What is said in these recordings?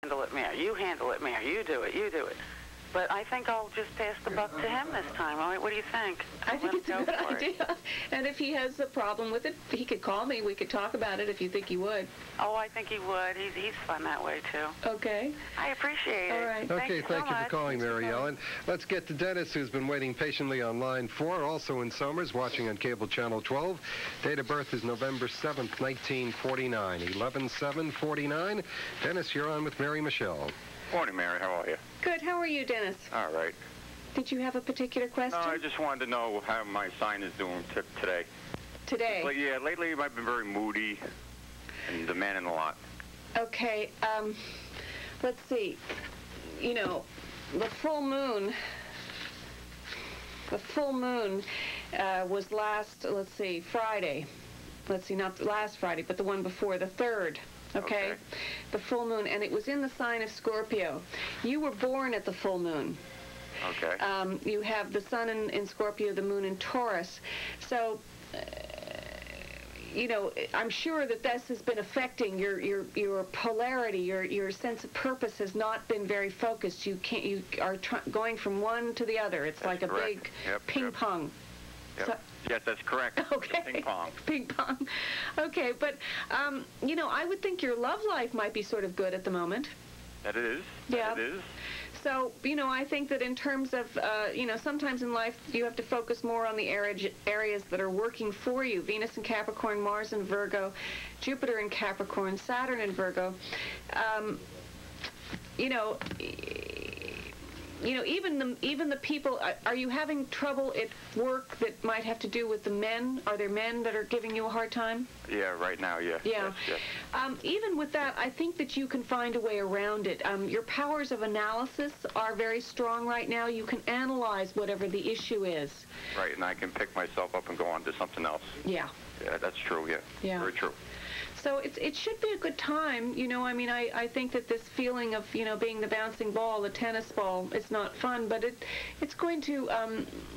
handle it, Mary. You handle it, Mary. You do it. You do it. But I think I'll just pass the buck to him this time. All right, what do you think? I think it's a good idea. And if he has a problem with it, he could call me. We could talk about it if you think he would. Oh, I think he would. He's fun that way, too. Okay. I appreciate it. All right. Okay, thank you for calling, Mary Ellen. Let's get to Dennis, who's been waiting patiently on line 4, also in Somers, watching on cable channel 12. Date of birth is November 7th, 1949, 11/7/49. Dennis, you're on with Mary Michele. Morning, Mary. How are you? Good. How are you, Dennis? All right. Did you have a particular question? No, I just wanted to know how my sign is doing today. Today? But yeah, lately I've been very moody and demanding a lot. Okay. Let's see. You know, the full moon was last, let's see, Friday. Let's see, not last Friday, but the one before, the 3rd. Okay? The full moon, and it was in the sign of Scorpio. You were born at the full moon. Okay. You have the sun in Scorpio, the moon in Taurus. So, you know, I'm sure that this has been affecting your polarity, your sense of purpose has not been very focused. You are going from one to the other. It's That's like a correct. big ping pong. Yep. So, yes, that's correct. Okay. Ping pong. Ping pong. Okay, but, you know, I would think your love life might be sort of good at the moment. That it is. Yeah. That it is. So, you know, I think that in terms of, you know, sometimes in life you have to focus more on the areas that are working for you. Venus in Capricorn, Mars in Virgo, Jupiter in Capricorn, Saturn in Virgo. You know, even the people, are you having trouble at work that might have to do with the men? Are there men that are giving you a hard time? Yeah, right now, yeah. Yeah. Yes, yes. Even with that, I think that you can find a way around it. Your powers of analysis are very strong right now. You can analyze whatever the issue is. Right, and I can pick myself up and go on to something else. Yeah. Yeah, that's true, yeah. Yeah. Very true. So it should be a good time, you know. I mean, I think that this feeling of, you know, being the bouncing ball, the tennis ball, it's not fun, but it's going to,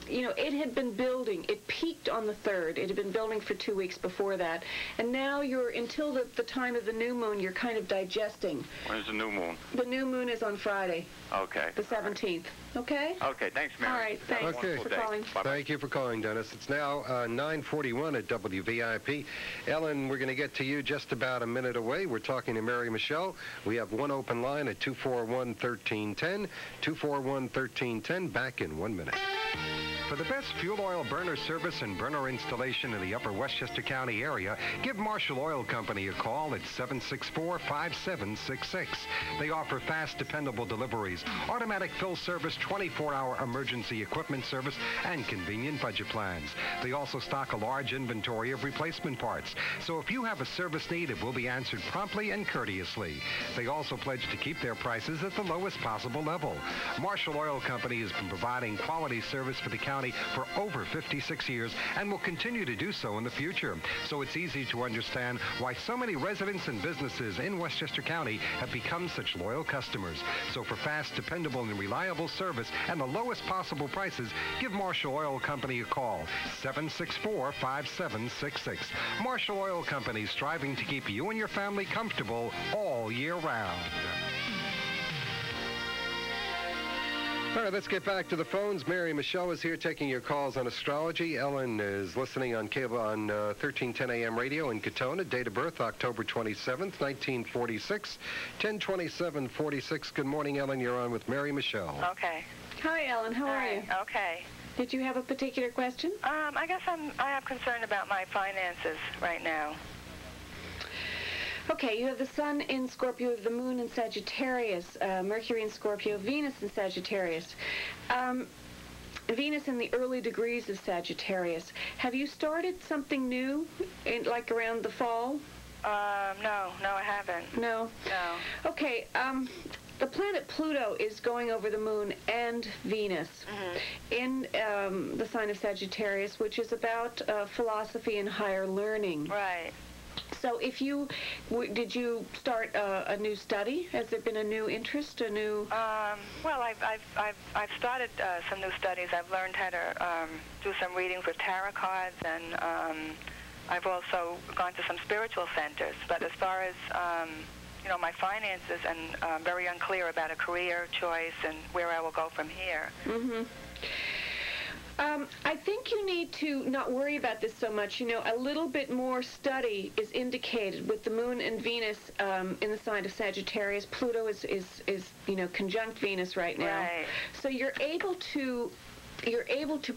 you know, it had been building. It peaked on the 3rd. It had been building for 2 weeks before that. And now until the time of the new moon, you're kind of digesting. When's the new moon? The new moon is on Friday. Okay. The 17th. Okay? Okay, thanks, Mary. All right, thanks for calling. Bye-bye. Thank you for calling, Dennis. It's now 9:41 at WVIP. Ellen, we're going to get to you just about a minute away. We're talking to Mary Michele. We have one open line at 241-1310. 241-1310. Back in 1 minute. For the best fuel oil burner service and burner installation in the upper Westchester County area, give Marshall Oil Company a call at 764-5766. They offer fast, dependable deliveries, automatic fill service, 24-hour emergency equipment service, and convenient budget plans. They also stock a large inventory of replacement parts. So if you have a service need, it will be answered promptly and courteously. They also pledge to keep their prices at the lowest possible level. Marshall Oil Company has been providing quality service for the county for over 56 years and will continue to do so in the future. So it's easy to understand why so many residents and businesses in Westchester County have become such loyal customers. So for fast, dependable, and reliable service and the lowest possible prices, give Marshall Oil Company a call, 764-5766. Marshall Oil Company, striving to keep you and your family comfortable all year round. All right, let's get back to the phones. Mary Michele is here taking your calls on astrology. Ellen is listening on cable on 1310 AM radio in Katona. Date of birth, October 27th, 1946, 10/27/46. Good morning, Ellen. You're on with Mary Michele. Okay. Hi, Ellen. How are you? Okay. Did you have a particular question? I guess I have concern about my finances right now. Okay, you have the sun in Scorpio, the moon in Sagittarius, Mercury in Scorpio, Venus in Sagittarius. Venus in the early degrees of Sagittarius. Have you started something new, like around the fall? No, I haven't. No? No. Okay, the planet Pluto is going over the moon and Venus in the sign of Sagittarius, which is about philosophy and higher learning. Right. So if did you start a new study? Has there been a new interest, a new... Well, I've started some new studies. I've learned how to do some readings with tarot cards, and I've also gone to some spiritual centers. But as far as my finances and very unclear about a career choice and where I will go from here. Mm-hmm. I think you need to not worry about this so much. A little bit more study is indicated with the Moon and Venus in the sign of Sagittarius. Pluto is conjunct Venus right now. Right. So you're able to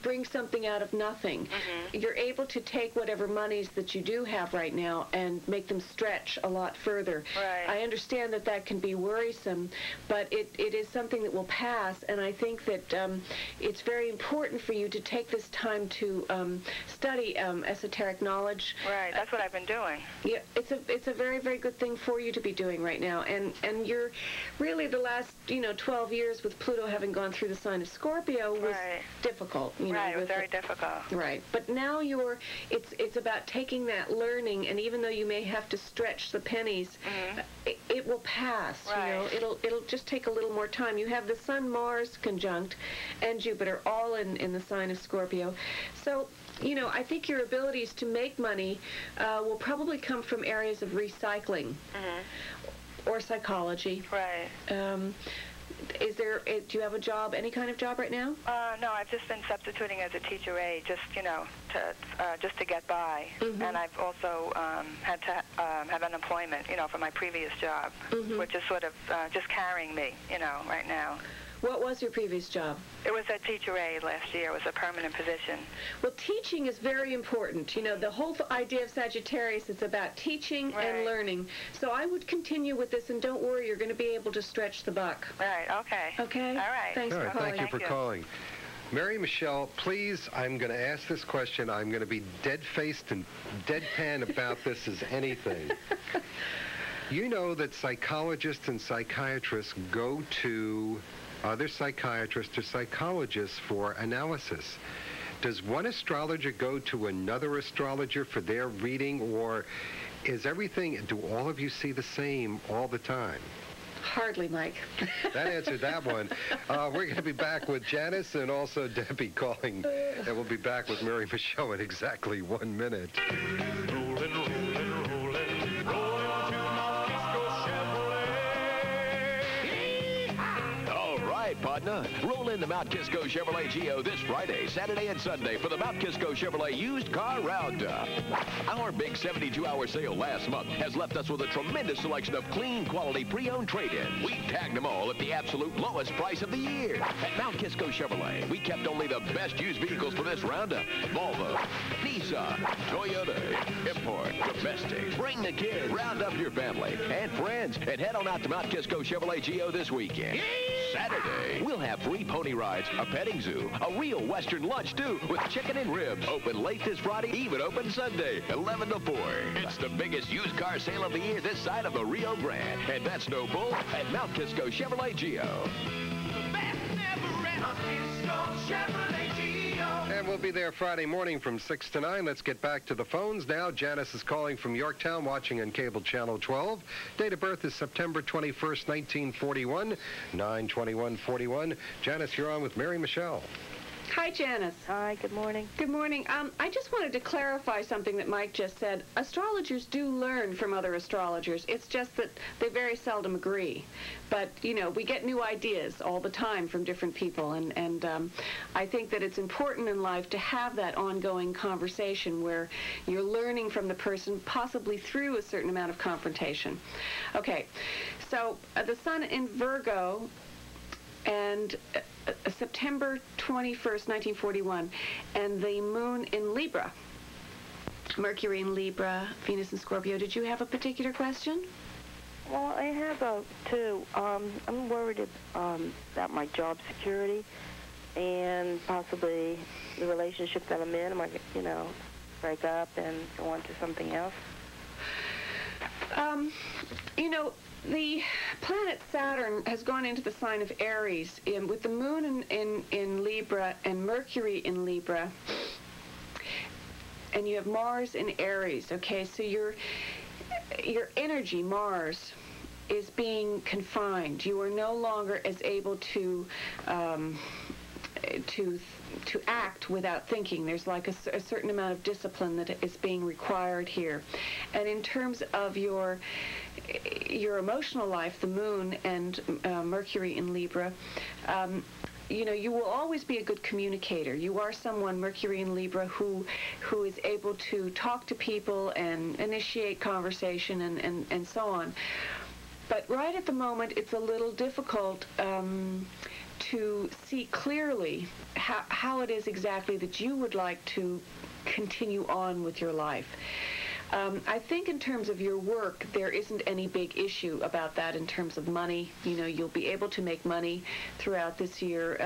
bring something out of nothing. Mm-hmm. You're able to take whatever monies that you do have right now and make them stretch a lot further. Right. I understand that can be worrisome, but it is something that will pass, and I think that it's very important for you to take this time to study esoteric knowledge. Right, that's what I've been doing. Yeah, it's a very, very good thing for you to be doing right now, and you're really the last 12 years with Pluto having gone through the sign of Scorpio was difficult. Right, it was very difficult. Right, but now it's about taking that learning, and even though you may have to stretch the pennies, it will pass. Right. It'll just take a little more time. You have the Sun, Mars conjunct, and Jupiter all in the sign of Scorpio, so. I think your abilities to make money will probably come from areas of recycling or psychology. Right. Do you have a job, any kind of job right now? No, I've just been substituting as a teacher aide, just to get by. And I've also had to have unemployment, for my previous job, which is sort of just carrying me, right now. What was your previous job? It was a teacher aide last year. It was a permanent position. Well, teaching is very important. The whole idea of Sagittarius is about teaching and learning. So I would continue with this, and don't worry, you're going to be able to stretch the buck. Right, okay. Okay? All right. Thanks for calling. Thank you for calling. Mary Michele, please, I'm going to ask this question. I'm going to be dead-faced and deadpan about this as anything. You know that psychologists and psychiatrists go to other psychiatrists or psychologists for analysis. Does one astrologer go to another astrologer for their reading, or do all of you see the same all the time? Hardly, Mike. That answered that one. We're going to be back with Janice and also Debbie calling, and we'll be back with Mary Michele in exactly 1 minute. Partner, roll in the Mount Kisco Chevrolet Geo this Friday, Saturday, and Sunday for the Mount Kisco Chevrolet Used Car Roundup. Our big 72-hour sale last month has left us with a tremendous selection of clean, quality pre-owned trade-ins. We tagged them all at the absolute lowest price of the year. At Mount Kisco Chevrolet, we kept only the best used vehicles for this roundup. Volvo, Nissan, Toyota, import, domestic. Bring the kids, round up your family and friends, and head on out to Mount Kisco Chevrolet Geo this weekend. Saturday, we'll have free pony rides, a petting zoo, a real Western lunch, too, with chicken and ribs. Open late this Friday, even open Sunday, 11 to 4. It's the biggest used car sale of the year this side of the Rio Grande. And that's no bull at Mount Kisco Chevrolet Geo. And we'll be there Friday morning from 6 to 9. Let's get back to the phones now. Janice is calling from Yorktown, watching on cable channel 12. Date of birth is September 21st, 1941, 9/21/41. Janice, you're on with Mary Michele. Hi, Janice. Hi, good morning. Good morning. I just wanted to clarify something that Mike just said. Astrologers do learn from other astrologers. It's just that they very seldom agree. But, we get new ideas all the time from different people, and I think that it's important in life to have that ongoing conversation where you're learning from the person, possibly through a certain amount of confrontation. Okay, so the sun in Virgo, and September 21st, 1941, and the moon in Libra, Mercury in Libra, Venus in Scorpio. Did you have a particular question? Well, I have two. I'm worried about my job security and possibly the relationship that I'm in. I might, break up and go on to something else. The planet Saturn has gone into the sign of Aries, with the moon in Libra and Mercury in Libra, and you have Mars in Aries. Okay, so your energy, Mars, is being confined. You are no longer as able to to act without thinking. There's like a certain amount of discipline that is being required here. And in terms of your emotional life, the moon and Mercury in Libra, you will always be a good communicator. You are someone, Mercury in Libra, who is able to talk to people and initiate conversation and so on. But right at the moment, it's a little difficult to see clearly how it is exactly that you would like to continue on with your life. I think in terms of your work, there isn't any big issue about that in terms of money. You'll be able to make money throughout this year.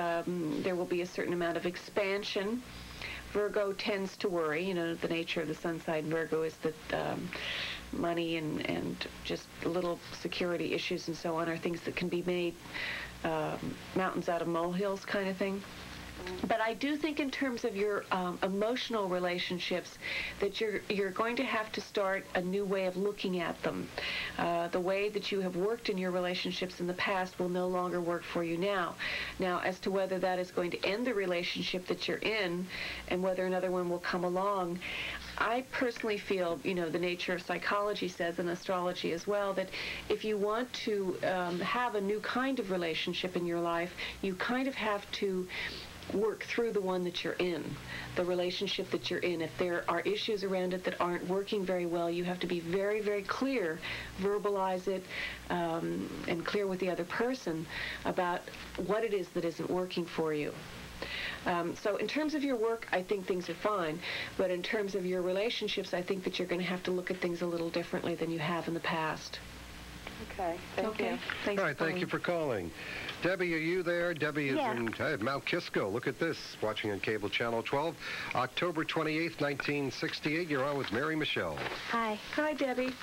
There will be a certain amount of expansion. Virgo tends to worry. The nature of the sun sign Virgo is that money and just little security issues and so on are things that can be made mountains out of molehills kind of thing. But I do think in terms of your emotional relationships that you're going to have to start a new way of looking at them. The way that you have worked in your relationships in the past will no longer work for you now. Now, as to whether that is going to end the relationship that you're in and whether another one will come along, I personally feel, the nature of psychology says, and astrology as well, that if you want to have a new kind of relationship in your life, you kind of have to work through the one that you're in, the relationship that you're in. If there are issues around it that aren't working very well, you have to be very, very clear, verbalize it, and clear with the other person about what it is that isn't working for you. So in terms of your work, I think things are fine. But in terms of your relationships, I think that you're going to have to look at things a little differently than you have in the past. Okay, thank you. Thanks. All right, thank you for calling. Debbie, are you there? Debbie is in Mount Kisco. Look at this, watching on cable channel 12. October 28th, 1968. You're on with Mary Michele. Hi. Hi, Debbie.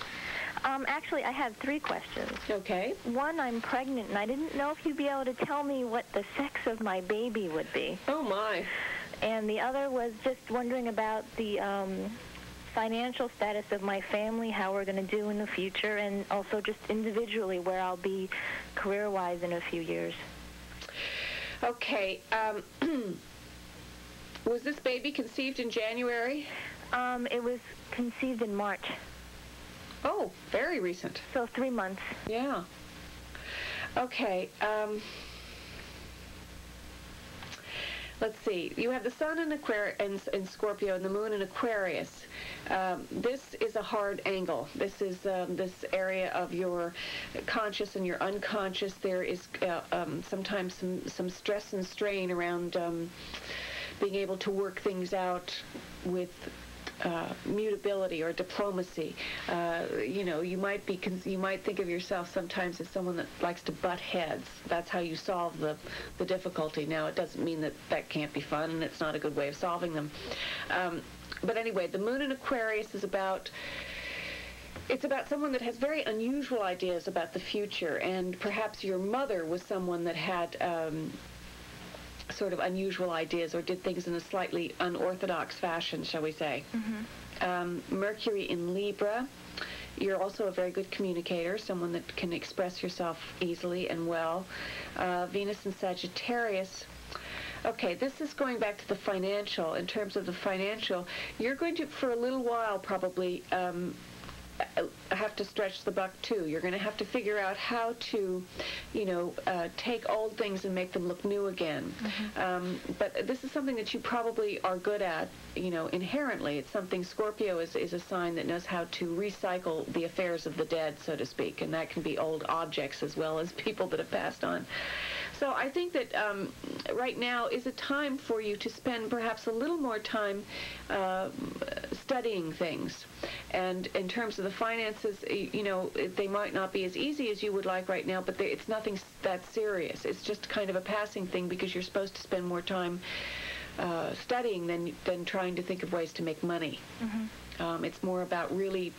Actually, I have 3 questions. Okay. One, I'm pregnant, and I didn't know if you'd be able to tell me what the sex of my baby would be. Oh, my. And the other was just wondering about the financial status of my family, how we're going to do in the future, and also just individually where I'll be career-wise in a few years. Okay. Was this baby conceived in January? It was conceived in March. Oh, very recent. So 3 months. Yeah. Okay. Let's see. You have the sun in Scorpio and the moon in Aquarius. This is a hard angle. This is this area of your conscious and your unconscious. There is sometimes some stress and strain around being able to work things out with mutability or diplomacy. You might think of yourself sometimes as someone that likes to butt heads. That's how you solve the difficulty. Now, it doesn't mean that can't be fun, and it's not a good way of solving them. But anyway, the moon in Aquarius is about someone that has very unusual ideas about the future, and perhaps your mother was someone that had sort of unusual ideas or did things in a slightly unorthodox fashion, shall we say. Mm-hmm. Mercury in Libra. You're also a very good communicator, someone that can express yourself easily and well. Venus in Sagittarius. Okay, this is going back to the financial. In terms of the financial, you're going to, for a little while probably, have to stretch the buck too. You're going to have to figure out how to, take old things and make them look new again. Mm-hmm. But this is something that you probably are good at, inherently. It's something Scorpio is a sign that knows how to recycle the affairs of the dead, so to speak, and that can be old objects as well as people that have passed on. So I think that right now is a time for you to spend perhaps a little more time studying things. And in terms of the finances, they might not be as easy as you would like right now, but it's nothing that serious. It's just kind of a passing thing because you're supposed to spend more time studying than trying to think of ways to make money. Mm-hmm. It's more about really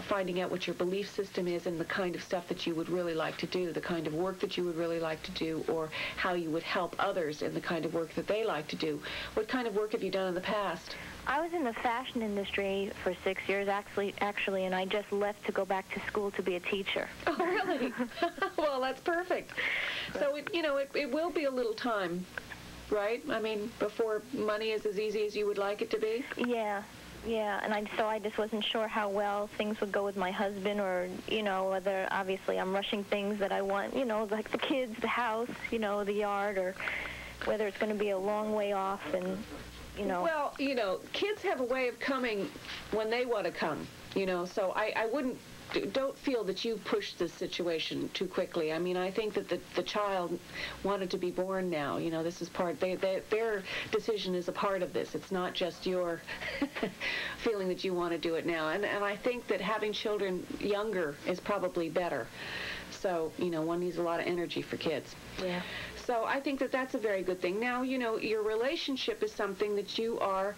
finding out what your belief system is and the kind of stuff that you would really like to do, the kind of work that you would really like to do, or how you would help others in the kind of work that they like to do. What kind of work have you done in the past? I was in the fashion industry for 6 years, actually, and I just left to go back to school to be a teacher. Oh, really? Well, that's perfect. So, it will be a little time right? I mean, before money is as easy as you would like it to be? Yeah, and so I just wasn't sure how well things would go with my husband, or, whether, obviously, I'm rushing things that I want, like the kids, the house, the yard, or whether it's going to be a long way off, and, Well, kids have a way of coming when they want to come, so I don't feel that you pushed this situation too quickly. I mean, I think that the child wanted to be born now. This is their decision is a part of this. It's not just your feeling that you want to do it now. And I think that having children younger is probably better. So, one needs a lot of energy for kids. Yeah. So I think that that's a very good thing. Now, your relationship is something that you're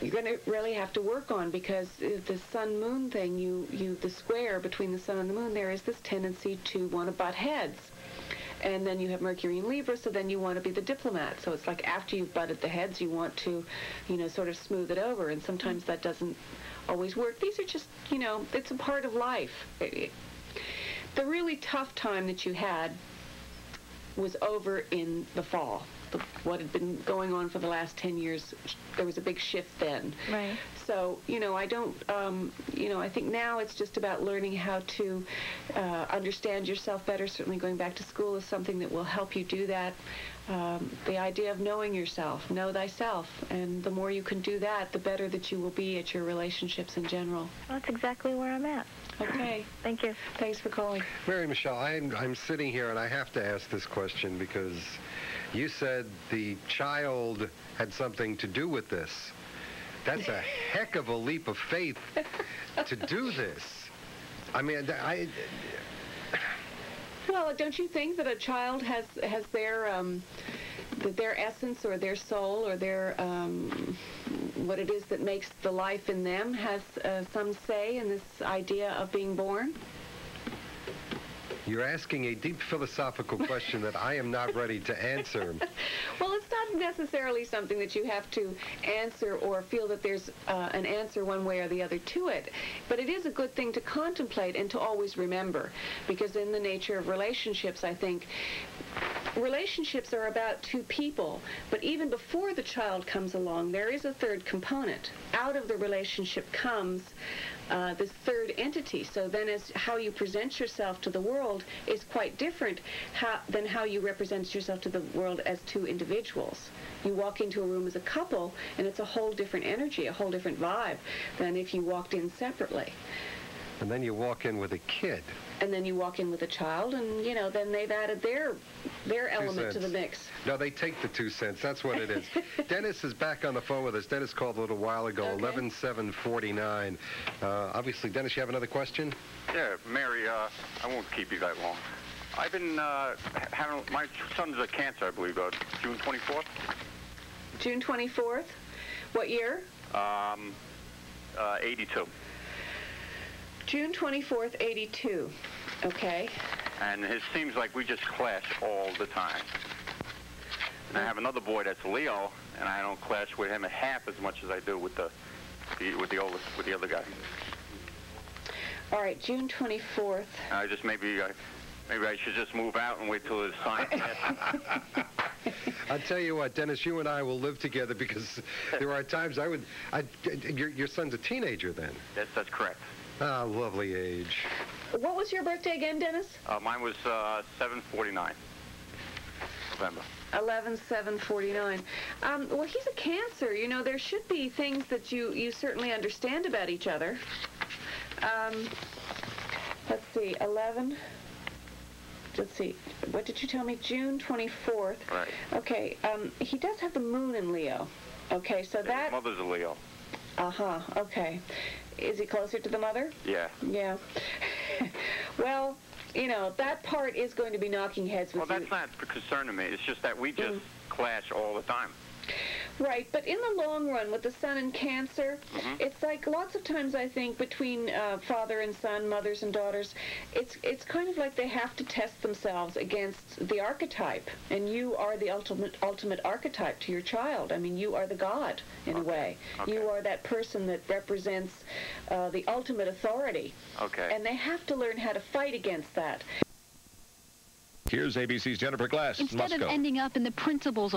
going to really have to work on, because the sun-moon thing, the square between the sun and the moon, there is this tendency to want to butt heads. And then you have Mercury in Libra, so then you want to be the diplomat. So it's like after you've butted the heads, you want to, sort of smooth it over. And sometimes that doesn't always work. These are just, it's a part of life. The really tough time that you had was over in the fall. What had been going on for the last 10 years, there was a big shift then. Right. So, I think now it's just about learning how to understand yourself better. Certainly going back to school is something that will help you do that. The idea of knowing yourself, know thyself, and the more you can do that, the better that you will be at your relationships in general. That's exactly where I'm at. Okay. Thank you. Thanks for calling. Mary Michele, I'm sitting here and I have to ask this question because you said the child had something to do with this. That's a heck of a leap of faith to do this. I mean, Well, don't you think that a child has their essence or their soul or their what it is that makes the life in them has some say in this idea of being born? You're asking a deep philosophical question that I am not ready to answer. Well, it's not necessarily something that you have to answer or feel that there's an answer one way or the other to it. But it is a good thing to contemplate and to always remember, because in the nature of relationships, I think, relationships are about two people, but even before the child comes along, there is a third component. Out of the relationship comes this third entity. So then how you present yourself to the world is quite different than how you represent yourself to the world as two individuals. You walk into a room as a couple, and it's a whole different energy, a whole different vibe than if you walked in separately. And then you walk in with a kid. And then you walk in with a child, and, then they've added their element to the mix. No, they take the 2 cents. That's what it is. Dennis is back on the phone with us. Dennis called a little while ago, okay. 11-749. Obviously, Dennis, you have another question? Yeah, Mary, I won't keep you that long. I've been having, my son's a cancer, I believe, June 24th. June 24th? What year? 82. June 24th, 82. Okay. And it seems like we just clash all the time. And I have another boy that's Leo, and I don't clash with him half as much as I do with the other guy. All right, June 24th. Maybe I should just move out and wait till his sign passes. I'll tell you what, Dennis, you and I will live together, because there are times your son's a teenager then. That's correct. Ah, lovely age. What was your birthday again, Dennis? Mine was 7/49, November. 11/7/49. Well, he's a Cancer. There should be things that you certainly understand about each other. Let's see, 11. Let's see, what did you tell me? June 24th. Right. Okay, he does have the moon in Leo. Okay, so that... His mother's a Leo. Uh-huh, okay. Is he closer to the mother? Yeah. Yeah. Well, that part is going to be knocking heads with you. Well, that's not a concern to me. It's just that we just clash all the time. Right, but in the long run, with the sun in Cancer, it's like lots of times, I think, between father and son, mothers and daughters, it's kind of like they have to test themselves against the archetype, and you are the ultimate archetype to your child. I mean, you are the god, in a way. Okay. You are that person that represents the ultimate authority. Okay. And they have to learn how to fight against that. Here's ABC's Jennifer Glass. Instead of ending up in the principal's